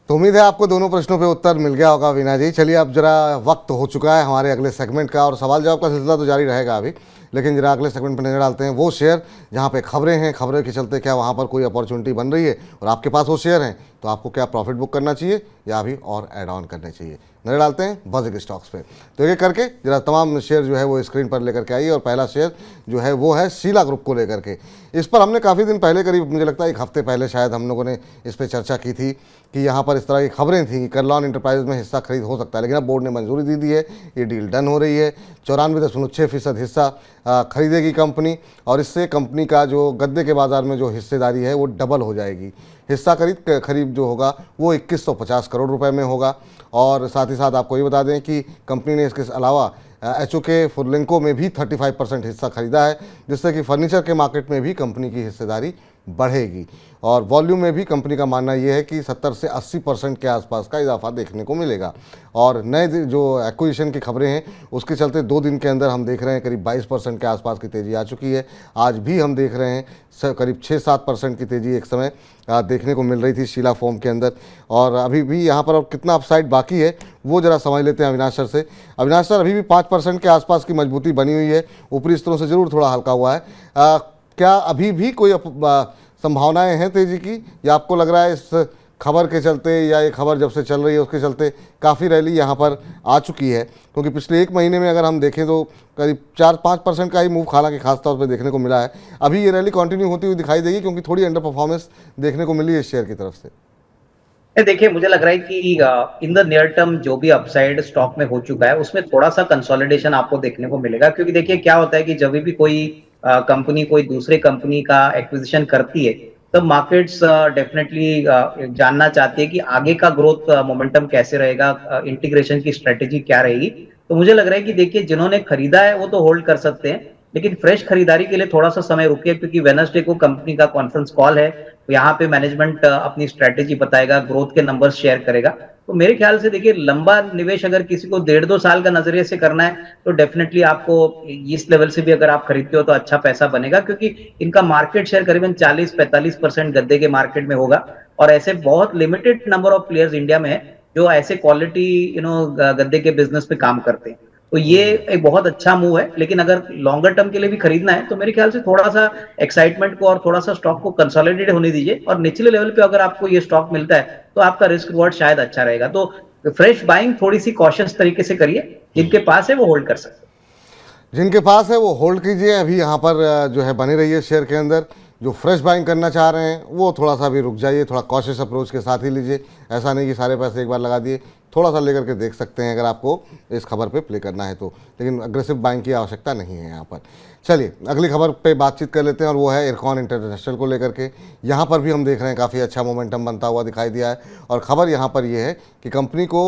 तो उम्मीद है आपको दोनों प्रश्नों पे उत्तर मिल गया होगा वीना जी। चलिए, अब जरा वक्त हो चुका है हमारे अगले सेगमेंट का, और सवाल जवाब का सिलसिला तो जारी रहेगा अभी, लेकिन जरा अगले सेगमेंट पर नजर डालते हैं वो शेयर जहाँ पे खबरें हैं, खबरें के चलते क्या वहाँ पर कोई अपॉर्चुनिटी बन रही है और आपके पास वो शेयर हैं, तो आपको क्या प्रॉफिट बुक करना चाहिए या अभी और ऐड ऑन करने चाहिए। नजर डालते हैं बज़िंग स्टॉक्स पे। तो ये करके जरा तमाम शेयर जो है वो स्क्रीन पर लेकर के आइए, और पहला शेयर जो है वो है शीला ग्रुप को लेकर के। इस पर हमने काफ़ी दिन पहले, करीब मुझे लगता है 1 हफ्ते पहले शायद हम लोगों ने इस पर चर्चा की थी कि यहाँ पर इस तरह की खबरें थी कि करलॉन इंटरप्राइजेज में हिस्सा खरीद हो सकता है, लेकिन अब बोर्ड ने मंजूरी दे दी है, ये डील डन हो रही है। 94.6% हिस्सा खरीदेगी कंपनी, और इससे कंपनी का जो गद्दे के बाज़ार में जो हिस्सेदारी है वो डबल हो जाएगी। हिस्सा खरीद जो होगा वो 2150 करोड़ रुपए में होगा। और साथ ही साथ आपको ये बता दें कि कंपनी ने इसके अलावा HOK फुरलिंको में भी 35% हिस्सा खरीदा है, जिससे कि फर्नीचर के मार्केट में भी कंपनी की हिस्सेदारी बढ़ेगी। और वॉल्यूम में भी कंपनी का मानना यह है कि 70 से 80% के आसपास का इजाफा देखने को मिलेगा। और नए जो एक्विजिशन की खबरें हैं उसके चलते 2 दिन के अंदर हम देख रहे हैं करीब 22% के आसपास की तेज़ी आ चुकी है। आज भी हम देख रहे हैं करीब 6-7% की तेज़ी एक समय देखने को मिल रही थी शीला फोम के अंदर। और अभी भी यहाँ पर अब कितना अपसाइड बाकी है वो जरा समझ लेते हैं अविनाश सर से। अविनाश सर, अभी भी 5% के आसपास की मजबूती बनी हुई है, ऊपरी स्तरों से ज़रूर थोड़ा हल्का हुआ है। क्या अभी भी कोई संभावनाएं हैं तेज़ी की, या आपको लग रहा है इस खबर के चलते, या ये खबर जब से चल रही है उसके चलते काफ़ी रैली यहाँ पर आ चुकी है? क्योंकि पिछले 1 महीने में अगर हम देखें तो करीब 4-5% का ही मूव हालांकि खास तौर पे देखने को मिला है। अभी ये रैली कंटिन्यू होती हुई दिखाई देगी क्योंकि थोड़ी अंडर परफॉर्मेंस देखने को मिली है इस शेयर की तरफ से। देखिए, मुझे लग रहा है कि इन द नियर टर्म जो भी अपसाइड स्टॉक में हो चुका है उसमें थोड़ा सा कंसोलिडेशन आपको देखने को मिलेगा, क्योंकि देखिए क्या होता है कि जब भी कोई कंपनी कोई दूसरे कंपनी का एक्विजिशन करती है तब मार्केट्स डेफिनेटली जानना चाहती है कि आगे का ग्रोथ मोमेंटम कैसे रहेगा, इंटीग्रेशन की स्ट्रेटेजी क्या रहेगी। तो मुझे लग रहा है कि देखिए जिन्होंने खरीदा है वो तो होल्ड कर सकते हैं, लेकिन फ्रेश खरीदारी के लिए थोड़ा सा समय रुकिए, क्योंकि वेडनेसडे को कंपनी का कॉन्फ्रेंस कॉल है, तो यहाँ पे मैनेजमेंट अपनी स्ट्रेटेजी बताएगा, ग्रोथ के नंबर्स शेयर करेगा। तो मेरे ख्याल से देखिए लंबा निवेश अगर किसी को 1.5-2 साल का नजरिए से करना है तो डेफिनेटली आपको इस लेवल से भी अगर आप खरीदते हो तो अच्छा पैसा बनेगा, क्योंकि इनका मार्केट शेयर करीबन 40-45% गद्दे के मार्केट में होगा, और ऐसे बहुत limited number of players India में है जो ऐसे क्वालिटी गद्दे के बिजनेस पे काम करते हैं। तो ये एक बहुत अच्छा मूव है, लेकिन अगर लॉन्गर टर्म के लिए भी खरीदना है तो मेरे ख्याल से थोड़ा सा एक्साइटमेंट को और थोड़ा सा स्टॉक को कंसोलिडेट होने दीजिए, और निचले लेवल पे अगर आपको ये स्टॉक मिलता है तो आपका रिस्क रिवॉर्ड शायद अच्छा रहेगा। तो फ्रेश बाइंग थोड़ी सी कॉशियस तरीके से करिए, जिनके पास है वो होल्ड कर सकते हैं। जिनके पास है वो होल्ड कीजिए, अभी यहाँ पर जो है बने रहिए शेयर के अंदर। जो फ्रेश बाइंग करना चाह रहे हैं वो थोड़ा सा भी रुक जाइए, थोड़ा कॉशियस अप्रोच के साथ ही लीजिए। ऐसा नहीं कि सारे पैसे एक बार लगा दिए, थोड़ा सा लेकर के देख सकते हैं अगर आपको इस खबर पे प्ले करना है तो, लेकिन अग्रेसिव बाइंग की आवश्यकता नहीं है यहाँ पर। चलिए अगली खबर पे बातचीत कर लेते हैं, और वो है इरकॉन इंटरनेशनल को लेकर के। यहाँ पर भी हम देख रहे हैं काफ़ी अच्छा मोमेंटम बनता हुआ दिखाई दिया है, और ख़बर यहाँ पर ये है कि कंपनी को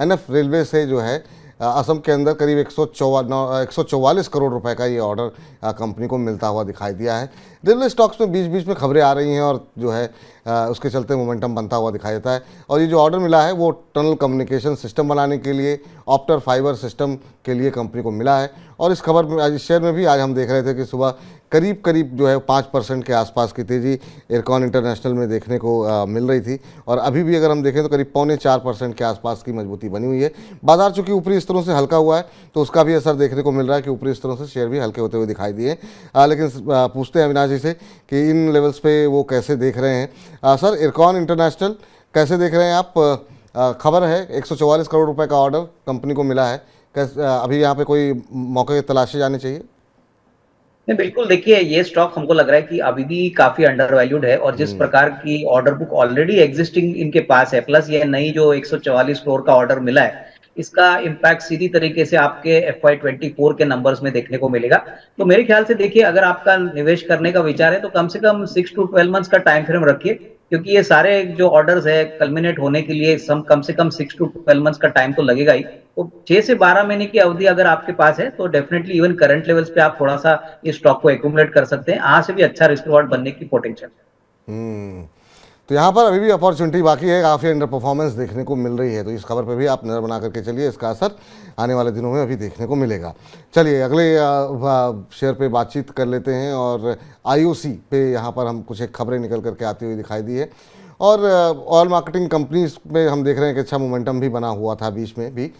NF रेलवे से जो है असम के अंदर करीब 144 करोड़ रुपए का ये ऑर्डर कंपनी को मिलता हुआ दिखाई दिया है। रेलवे स्टॉक्स में बीच बीच में खबरें आ रही हैं, और जो है उसके चलते मोमेंटम बनता हुआ दिखाई देता है। और ये जो ऑर्डर मिला है वो टनल कम्युनिकेशन सिस्टम बनाने के लिए, ऑप्टर फाइबर सिस्टम के लिए कंपनी को मिला है। और इस खबर में आज शेयर में भी आज हम देख रहे थे कि सुबह करीब करीब जो है 5% के आसपास की तेज़ी इरकॉन इंटरनेशनल में देखने को मिल रही थी, और अभी भी अगर हम देखें तो करीब 3.25% के आसपास की मजबूती बनी हुई है। बाजार चूँकि ऊपरी स्तरों से हल्का हुआ है तो उसका भी असर देखने को मिल रहा है कि ऊपरी स्तरों से शेयर भी हल्के होते हुए दिखाई दिए। लेकिन पूछते हैं अविनाश जी से कि इन लेवल्स पे वो कैसे देख रहे हैं। सर, इरकॉन इंटरनेशनल कैसे देख रहे हैं आप? खबर है 144 करोड़ रुपए का ऑर्डर कंपनी को मिला है, कैसे अभी यहाँ पे कोई मौके तलाशे जाने चाहिए? नहीं, बिल्कुल देखिए ये स्टॉक हमको लग रहा है कि अभी भी काफी अंडर वैल्यूड है, और जिस प्रकार की ऑर्डर बुक ऑलरेडी एग्जिस्टिंग इनके पास है, प्लस ये नई जो 144 करोड़ का ऑर्डर मिला है, इसका इम्पैक्ट सीधी तरीके से आपके FY24 के नंबर्स में देखने को मिलेगा। तो मेरे ख्याल से देखिए अगर आपका निवेश करने का विचार है तो कम से कम 6 to 12 मंथ्स का टाइम फ्रेम रखिए, क्योंकि ये सारे जो ऑर्डर्स है कल्मिनेट होने के लिए कम से कम 6 to 12 मंथ्स का टाइम तो लगेगा ही। तो 6 से 12 महीने की अवधि अगर आपके पास है तो डेफिनेटली इवन करंट लेवल्स पे आप थोड़ा सा इस स्टॉक को एक्यूमुलेट कर सकते हैं। यहाँ से भी अच्छा रिस्क रिवॉर्ड बनने की पोटेंशियल। तो यहाँ पर अभी भी अपॉर्चुनिटी बाकी है, काफ़ी अंडर परफॉर्मेंस देखने को मिल रही है, तो इस खबर पे भी आप नज़र बना करके चलिए, इसका असर आने वाले दिनों में अभी देखने को मिलेगा। चलिए अगले शेयर पे बातचीत कर लेते हैं, और IOC पे यहाँ पर हम कुछ एक खबरें निकल करके आती हुई दिखाई दी है, और ऑयल मार्केटिंग कंपनीज में हम देख रहे हैं कि अच्छा मोमेंटम भी बना हुआ था बीच में भी।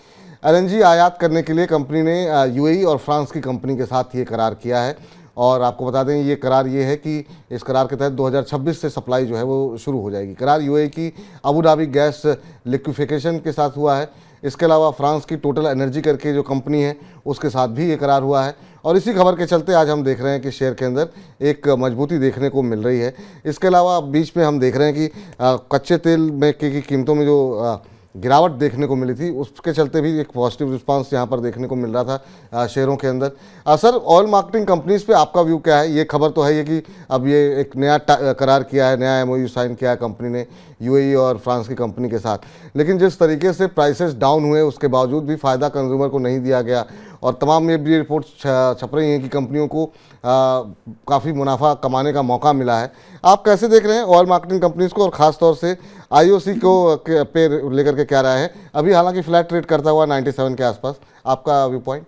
LNG आयात करने के लिए कंपनी ने UAE और फ्रांस की कंपनी के साथ ये करार किया है, और आपको बता दें ये करार ये है कि इस करार के तहत 2026 से सप्लाई जो है वो शुरू हो जाएगी। करार UAE की अबू धाबी गैस लिक्विफिकेशन के साथ हुआ है। इसके अलावा फ्रांस की टोटल एनर्जी करके जो कंपनी है उसके साथ भी ये करार हुआ है, और इसी खबर के चलते आज हम देख रहे हैं कि शेयर के अंदर एक मजबूती देखने को मिल रही है। इसके अलावा बीच में हम देख रहे हैं कि कच्चे तेल में की कीमतों में जो गिरावट देखने को मिली थी उसके चलते भी एक पॉजिटिव रिस्पांस यहाँ पर देखने को मिल रहा था शेयरों के अंदर। सर, ऑयल मार्केटिंग कंपनीज पे आपका व्यू क्या है? ये खबर तो है ये कि अब ये एक नया करार किया है, नया MOU साइन किया है कंपनी ने UAE और फ्रांस की कंपनी के साथ, लेकिन जिस तरीके से प्राइसेस डाउन हुए उसके बावजूद भी फ़ायदा कंज्यूमर को नहीं दिया गया, और तमाम ये भी रिपोर्ट्स छप रही हैं कि कंपनियों को काफ़ी मुनाफा कमाने का मौका मिला है। आप कैसे देख रहे हैं ऑयल मार्केटिंग कंपनीज को, और ख़ास तौर से IOC को पे लेकर के क्या राय है? अभी हालांकि फ्लैट ट्रेड करता हुआ 97 के आसपास, आपका व्यू पॉइंट?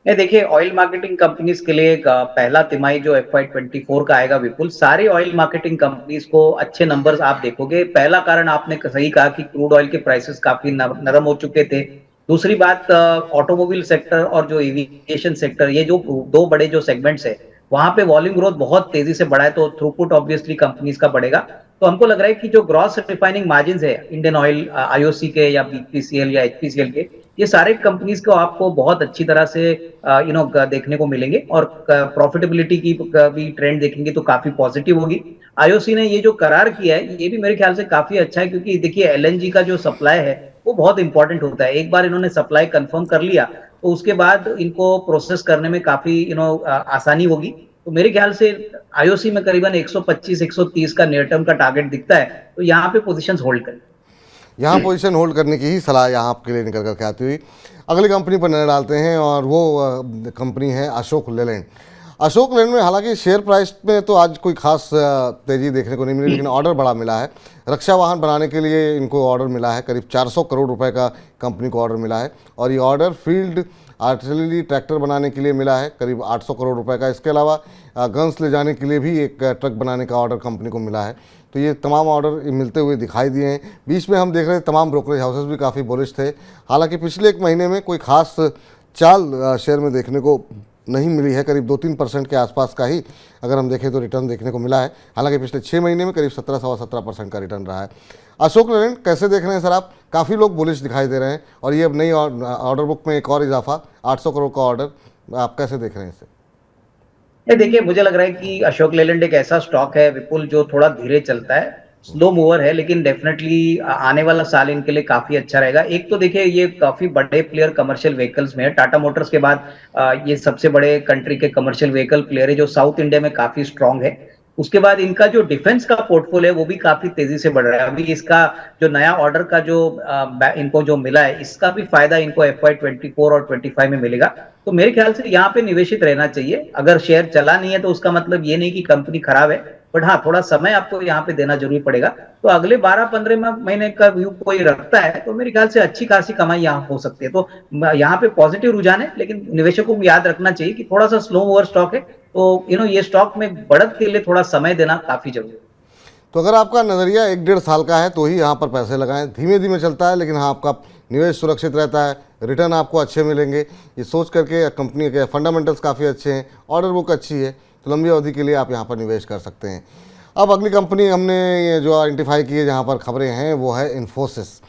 नहीं, देखिए ऑयल मार्केटिंग कंपनीज के लिए पहला तिमाही जो FY24 का आएगा, विपुल सारे ऑयल मार्केटिंग कंपनीज को अच्छे नंबर्स आप देखोगे। पहला कारण आपने सही कहा कि क्रूड ऑयल के प्राइसेस काफी नरम हो चुके थे। दूसरी बात, ऑटोमोबाइल सेक्टर और जो एविएशन सेक्टर, ये जो दो बड़े जो सेगमेंट्स है वहां पे वॉल्यूम ग्रोथ बहुत तेजी से बढ़ा है, तो थ्रूपुट ऑब्वियसली कंपनीज का बढ़ेगा। तो हमको लग रहा है कि जो ग्रॉस रिफाइनिंग मार्जिन है इंडियन ऑयल, IOC के या BPCL या HPCL के, ये सारे कंपनीज को आपको बहुत अच्छी तरह से देखने को मिलेंगे, और प्रॉफिटेबिलिटी की भी ट्रेंड देखेंगे तो काफी पॉजिटिव होगी। IOC ने ये जो करार किया है ये भी मेरे ख्याल से काफी अच्छा है, क्योंकि देखिए LNG का जो सप्लाई है वो बहुत इंपॉर्टेंट होता है। एक बार इन्होंने सप्लाई कंफर्म कर लिया तो उसके बाद इनको प्रोसेस करने में काफी आसानी होगी। तो मेरे ख्याल से IOC में करीबन 125-130 का नियर टर्म का टारगेट दिखता है, तो यहाँ पे पोजीशंस होल्ड करें। यहाँ पोजीशन होल्ड करने की ही सलाह यहाँ आपके लिए निकल करके आती हुई। अगली कंपनी पर नजर डालते हैं और वो कंपनी है अशोक लेलैंड। अशोक लेलैंड में हालांकि शेयर प्राइस में तो आज कोई खास तेजी देखने को नहीं मिली, लेकिन ऑर्डर बड़ा मिला है। रक्षा वाहन बनाने के लिए इनको ऑर्डर मिला है, करीब 400 करोड़ रुपए का कंपनी को ऑर्डर मिला है। और ये ऑर्डर फील्ड आर्टिलरी ट्रैक्टर बनाने के लिए मिला है, करीब 800 करोड़ रुपए का। इसके अलावा गन्स ले जाने के लिए भी एक ट्रक बनाने का ऑर्डर कंपनी को मिला है। तो ये तमाम ऑर्डर मिलते हुए दिखाई दिए हैं। बीच में हम देख रहे थे तमाम ब्रोकरेज हाउसेस भी काफ़ी बुलिश थे। हालांकि पिछले एक महीने में कोई खास चाल शेयर में देखने को नहीं मिली है, करीब 2-3% के आसपास का ही अगर हम देखें तो रिटर्न देखने को मिला है। हालांकि पिछले 6 महीने में करीब 17-17% का रिटर्न रहा है। अशोक लेलैंड कैसे देख रहे हैं सर आप? काफ़ी लोग बुलिश दिखाई दे रहे हैं और ये अब नई ऑर्डर बुक में एक और इजाफा 800 करोड़ का ऑर्डर, आप कैसे देख रहे हैं इसे? ये देखिए, मुझे लग रहा है कि अशोक लेलैंड एक ऐसा स्टॉक है विपुल जो थोड़ा धीरे चलता है, स्लो मूवर है, लेकिन डेफिनेटली आने वाला साल इनके लिए काफी अच्छा रहेगा। एक तो देखिए ये काफी बड़े प्लेयर कमर्शियल व्हीकल्स में है, टाटा मोटर्स के बाद ये सबसे बड़े कंट्री के कमर्शियल व्हीकल प्लेयर है जो साउथ इंडिया में काफी स्ट्रांग है। उसके बाद इनका जो डिफेंस का पोर्टफोलियो है वो भी काफी तेजी से बढ़ रहा है। अभी इसका जो नया ऑर्डर का जो इनको जो मिला है, इसका भी फायदा इनको FY24 और 25 में मिलेगा। तो मेरे ख्याल से यहाँ पे निवेशित रहना चाहिए। अगर शेयर चला नहीं है तो उसका मतलब ये नहीं कि कंपनी खराब है, बट हाँ, थोड़ा समय आपको यहाँ पे देना जरूरी पड़ेगा। तो अगले 12-15 महीने का व्यू कोई रखता है तो मेरे ख्याल से अच्छी खासी कमाई यहाँ हो सकती है। तो यहाँ पे पॉजिटिव रुझान है, लेकिन निवेशकों को याद रखना चाहिए कि थोड़ा सा स्लो मूवर स्टॉक है, तो ये स्टॉक में बढ़त के लिए थोड़ा समय देना काफी जरूरी है। तो अगर आपका नज़रिया 1-1.5 साल का है तो ही यहाँ पर पैसे लगाएं। धीमे धीमे चलता है, लेकिन हाँ, आपका निवेश सुरक्षित रहता है, रिटर्न आपको अच्छे मिलेंगे, ये सोच करके। कंपनी के फंडामेंटल्स काफ़ी अच्छे हैं, ऑर्डर बुक अच्छी है, तो लंबी अवधि के लिए आप यहाँ पर निवेश कर सकते हैं। अब अगली कंपनी हमने ये जो आइडेंटिफाई की है जहाँ पर खबरें हैं वो है इन्फोसिस।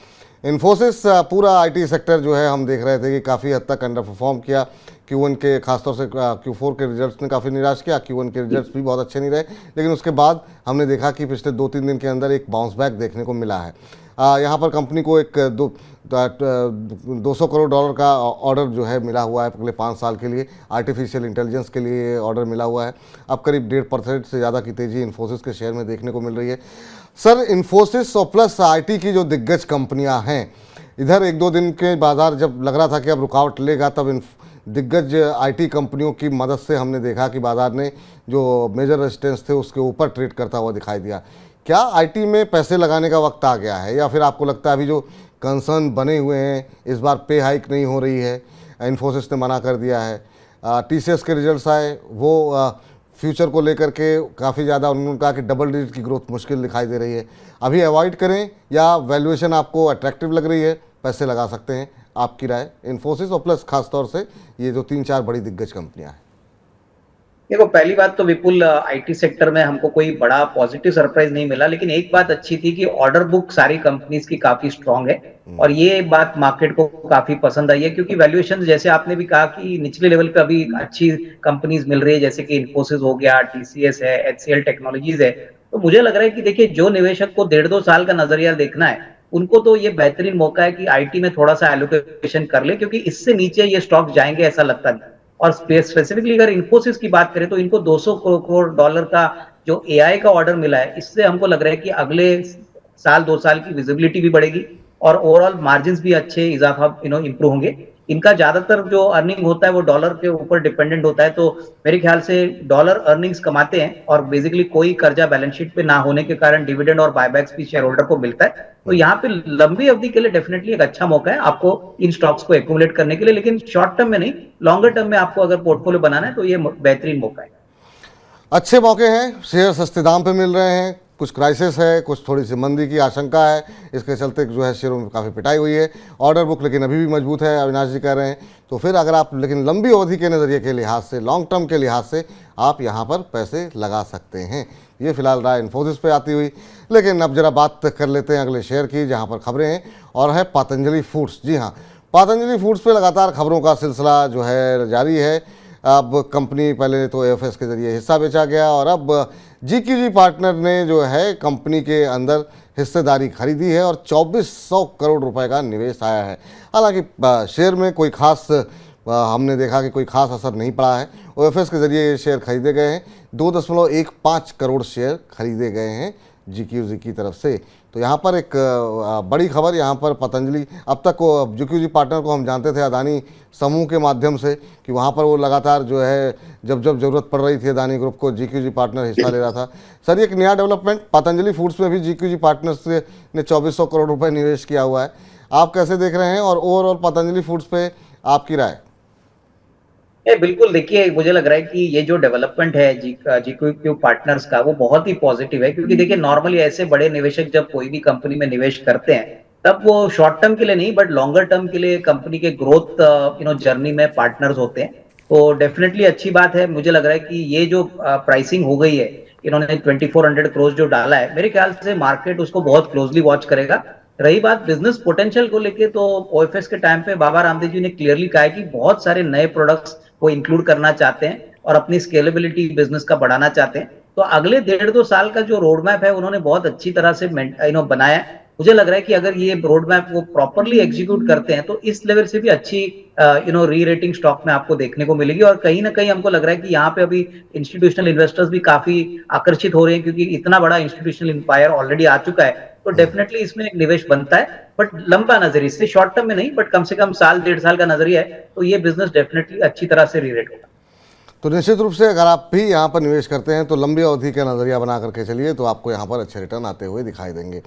इन्फोसिस पूरा IT सेक्टर जो है हम देख रहे थे कि काफ़ी हद तक अंडर परफॉर्म किया। Q1 के खासतौर से Q4 के रिजल्ट्स ने काफ़ी निराश किया। Q1 के रिजल्ट्स भी बहुत अच्छे नहीं रहे, लेकिन उसके बाद हमने देखा कि पिछले 2-3 दिन के अंदर एक बाउंस बैक देखने को मिला है। यहाँ पर कंपनी को एक 200 करोड़ डॉलर का ऑर्डर जो है मिला हुआ है अगले 5 साल के लिए। आर्टिफिशियल इंटेलिजेंस के लिए ऑर्डर मिला हुआ है। अब करीब 1.5% से ज़्यादा की तेज़ी इन्फोसिस के शेयर में देखने को मिल रही है। सर, इन्फोसिस और प्लस IT की जो दिग्गज कंपनियां हैं, इधर 1-2 दिन के बाजार जब लग रहा था कि अब रुकावट लेगा, तब इन दिग्गज IT कंपनियों की मदद से हमने देखा कि बाजार ने जो मेजर रेजिस्टेंस थे उसके ऊपर ट्रेड करता हुआ दिखाई दिया। क्या IT में पैसे लगाने का वक्त आ गया है, या फिर आपको लगता है अभी जो कंसर्न बने हुए हैं, इस बार पे हाइक नहीं हो रही है, इन्फोसिस ने मना कर दिया है, TCS के रिजल्ट्स आए वो फ्यूचर को लेकर के काफ़ी ज़्यादा उन्होंने कहा कि डबल डिजिट की ग्रोथ मुश्किल दिखाई दे रही है, अभी अवॉइड करें या वैल्यूएशन आपको अट्रैक्टिव लग रही है, पैसे लगा सकते हैं? आपकी राय इन्फोसिस और प्लस खासतौर से ये जो 3-4 बड़ी दिग्गज कंपनियां हैं। देखो, पहली बात तो विपुल IT सेक्टर में हमको कोई बड़ा पॉजिटिव सरप्राइज नहीं मिला, लेकिन एक बात अच्छी थी कि ऑर्डर बुक सारी कंपनीज की काफी स्ट्रांग है और ये बात मार्केट को काफी पसंद आई है, क्योंकि वैल्यूएशन जैसे आपने भी कहा कि निचले लेवल पे अभी अच्छी कंपनीज मिल रही है, जैसे कि इन्फोसिस हो गया, TCS है, HCL टेक्नोलॉजीज है। तो मुझे लग रहा है कि देखिए, जो निवेशक को 1.5-2 साल का नजरिया देखना है उनको तो ये बेहतरीन मौका है कि IT में थोड़ा सा एलोकेशन कर ले, क्योंकि इससे नीचे ये स्टॉक जाएंगे ऐसा लगता नहीं। और स्पेसिफिकली अगर इन्फोसिस की बात करें तो इनको 200 करोड़ डॉलर का जो AI का ऑर्डर मिला है, इससे हमको लग रहा है कि अगले साल 2 साल की विजिबिलिटी भी बढ़ेगी और ओवरऑल मार्जिन्स भी अच्छे इजाफा इंप्रूव होंगे। इनका ज्यादातर जो अर्निंग होता है वो डॉलर के ऊपर डिपेंडेंट होता है, तो मेरे ख्याल से डॉलर अर्निंग्स कमाते हैं और बेसिकली कोई कर्जा बैलेंस शीट पे ना होने के कारण डिविडेंड और बायबैक्स भी शेयर होल्डर को मिलता है। तो यहाँ पे लंबी अवधि के लिए डेफिनेटली एक अच्छा मौका है आपको इन स्टॉक्स को एक्यूमुलेट करने के लिए, लेकिन शॉर्ट टर्म में नहीं, लॉन्गर टर्म में आपको अगर पोर्टफोलियो बनाना है तो ये बेहतरीन मौका है। अच्छे मौके हैं, शेयर सस्ते दाम पे मिल रहे हैं, कुछ क्राइसिस है, कुछ थोड़ी सी मंदी की आशंका है, इसके चलते जो है शेयरों में काफ़ी पिटाई हुई है। ऑर्डर बुक लेकिन अभी भी मजबूत है, अविनाश जी कह रहे हैं। तो फिर अगर आप लेकिन लंबी अवधि के नज़रिए के लिहाज से, लॉन्ग टर्म के लिहाज से आप यहाँ पर पैसे लगा सकते हैं। ये फिलहाल राय इन्फोसिस पे आती हुई, लेकिन अब जरा बात कर लेते हैं अगले शेयर की जहाँ पर खबरें हैं, और है पतंजलि फूड्स। जी हाँ, पतंजलि फूड्स पे लगातार खबरों का सिलसिला जो है जारी है। अब कंपनी पहले तो AFS के ज़रिए हिस्सा बेचा गया और अब GQG पार्टनर ने जो है कंपनी के अंदर हिस्सेदारी खरीदी है और 2400 करोड़ रुपए का निवेश आया है। हालांकि शेयर में कोई खास हमने देखा कि कोई खास असर नहीं पड़ा है। OFS के ज़रिए ये शेयर खरीदे गए हैं, 2.15 करोड़ शेयर खरीदे गए हैं GQG की तरफ से। तो यहाँ पर एक बड़ी खबर, यहाँ पर पतंजलि, अब तक वो GQG पार्टनर को हम जानते थे अदानी समूह के माध्यम से कि वहाँ पर वो लगातार जो है जब जब ज़रूरत पड़ रही थी अदानी ग्रुप को GQG पार्टनर हिस्सा ले रहा था। सर, एक नया डेवलपमेंट, पतंजलि फूड्स में भी GQG पार्टनर्स ने 2400 करोड़ रुपए निवेश किया हुआ है, आप कैसे देख रहे हैं और ओवरऑल पतंजलि फूड्स पे आपकी राय? बिल्कुल, देखिए मुझे लग रहा है कि ये जो डेवलपमेंट है GQG पार्टनर्स का, वो बहुत ही पॉजिटिव है, क्योंकि देखिए नॉर्मली ऐसे बड़े निवेशक जब कोई भी कंपनी में निवेश करते हैं तब वो शॉर्ट टर्म के लिए नहीं बट लॉन्गर टर्म के लिए कंपनी के ग्रोथ जर्नी में पार्टनर्स होते हैं। तो डेफिनेटली अच्छी बात है। मुझे लग रहा है कि ये जो प्राइसिंग हो गई है, इन्होंने 2400 करोड़ जो डाला है, मेरे ख्याल से मार्केट उसको बहुत क्लोजली वॉच करेगा। रही बात बिजनेस पोटेंशियल को लेके, तो ओएफएस के टाइम पे बाबा रामदेव जी ने क्लियरली कहा है कि बहुत सारे नए प्रोडक्ट्स को इंक्लूड करना चाहते हैं और अपनी स्केलेबिलिटी बिजनेस का बढ़ाना चाहते हैं। तो अगले 1.5-2 साल का जो रोड मैप है उन्होंने बहुत अच्छी तरह से बनाया है। मुझे लग रहा है कि अगर ये रोड मैप वो प्रॉपरली एग्जीक्यूट करते हैं तो इस लेवल से भी अच्छी री रेटिंग स्टॉक में आपको देखने को मिलेगी। और कहीं ना कहीं हमको लग रहा है कि यहाँ पे अभी इंस्टीट्यूशनल इन्वेस्टर्स भी काफी आकर्षित हो रहे हैं, क्योंकि इतना बड़ा इंस्टीट्यूशनल एम्पायर ऑलरेडी आ चुका है। तो डेफिनेटली इसमें एक निवेश बनता है, बट लंबा नजरिए से, शॉर्ट टर्म में नहीं, बट कम से कम साल 1.5 साल का नजरिया है, तो ये बिजनेस डेफिनेटली अच्छी तरह से रीरेट होगा। तो निश्चित रूप से अगर आप भी यहाँ पर निवेश करते हैं तो लंबी अवधि का नज़रिया बना करके चलिए, तो आपको यहाँ पर अच्छे रिटर्न आते हुए दिखाई देंगे।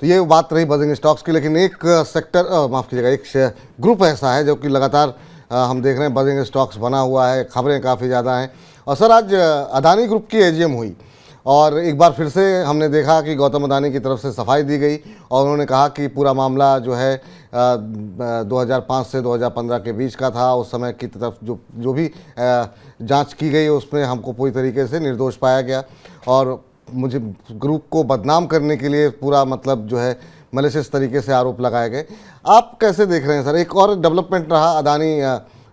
तो ये बात रही बजिंग स्टॉक्स की, लेकिन एक सेक्टर, माफ़ कीजिएगा, एक ग्रुप ऐसा है जो कि लगातार हम देख रहे हैं बजिंग स्टॉक्स बना हुआ है, खबरें काफ़ी ज़्यादा हैं। और सर, आज अदानी ग्रुप की AGM हुई और एक बार फिर से हमने देखा कि गौतम अदानी की तरफ से सफाई दी गई और उन्होंने कहा कि पूरा मामला जो है 2005 से 2015 के बीच का था। उस समय की तरफ जो भी जांच की गई उसमें हमको पूरी तरीके से निर्दोष पाया गया और मुझे ग्रुप को बदनाम करने के लिए पूरा मतलब जो है मलिशियस तरीके से आरोप लगाए गए। आप कैसे देख रहे हैं सर? एक और डेवलपमेंट रहा अदानी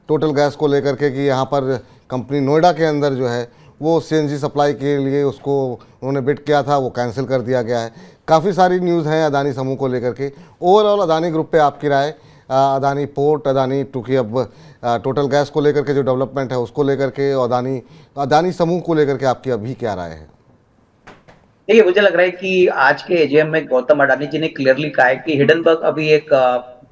टोटल गैस को लेकर के कि यहाँ पर कंपनी नोएडा के अंदर जो है वो CNG सप्लाई के लिए उसको उन्होंने बिड किया था, वो कैंसिल कर दिया गया है। काफ़ी सारी न्यूज़ हैं अदानी समूह को लेकर के। ओवरऑल अदानी ग्रुप पे आपकी राय, अदानी पोर्ट, अदानी टूकी अब टोटल गैस को लेकर के जो डेवलपमेंट है उसको लेकर के, अदानी समूह को लेकर के आपकी अभी क्या राय है? देखिए, मुझे लग रहा है कि आज के AGM में गौतम अडानी जी ने क्लियरली कहा है कि हिडनबर्ग अभी एक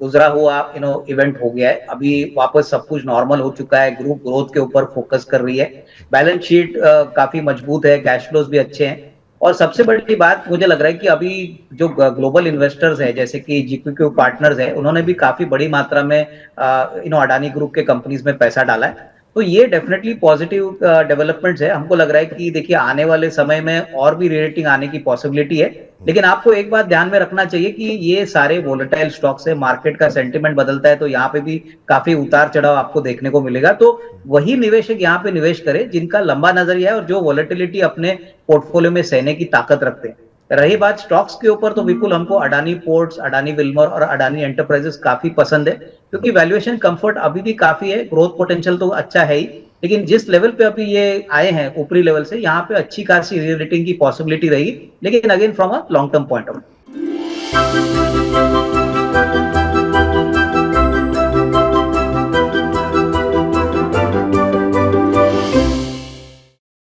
गुजरा हुआ इवेंट हो गया है। अभी वापस सब कुछ नॉर्मल हो चुका है, ग्रुप ग्रोथ के ऊपर फोकस कर रही है, बैलेंस शीट काफी मजबूत है, कैश फ्लोज भी अच्छे हैं। और सबसे बड़ी बात मुझे लग रहा है कि अभी जो ग्लोबल इन्वेस्टर्स है जैसे कि GQG पार्टनर्स है, उन्होंने भी काफी बड़ी मात्रा में अडानी ग्रुप के कंपनीज में पैसा डाला है। तो ये डेफिनेटली पॉजिटिव डेवलपमेंट्स है। हमको लग रहा है कि देखिए आने वाले समय में और भी रेटिंग आने की पॉसिबिलिटी है, लेकिन आपको एक बात ध्यान में रखना चाहिए कि ये सारे वोलेटाइल स्टॉक्स है, मार्केट का सेंटिमेंट बदलता है, तो यहाँ पे भी काफी उतार चढ़ाव आपको देखने को मिलेगा। तो वही निवेशक यहाँ पे निवेश करे जिनका लंबा नजरिया है और जो वोलेटिलिटी अपने पोर्टफोलियो में सहने की ताकत रखते हैं। रही बात स्टॉक्स के ऊपर, तो विपुल हमको अडानी पोर्ट्स, अडानी विल्मर और अडानी एंटरप्राइजेस काफी पसंद है, क्योंकि वैल्यूएशन कंफर्ट अभी भी काफी है, ग्रोथ पोटेंशियल तो अच्छा है ही, लेकिन जिस लेवल पे अभी ये आए हैं ऊपरी लेवल से, यहाँ पे अच्छी खासी री रेटिंग की पॉसिबिलिटी रहेगी, लेकिन again from a long term point of view.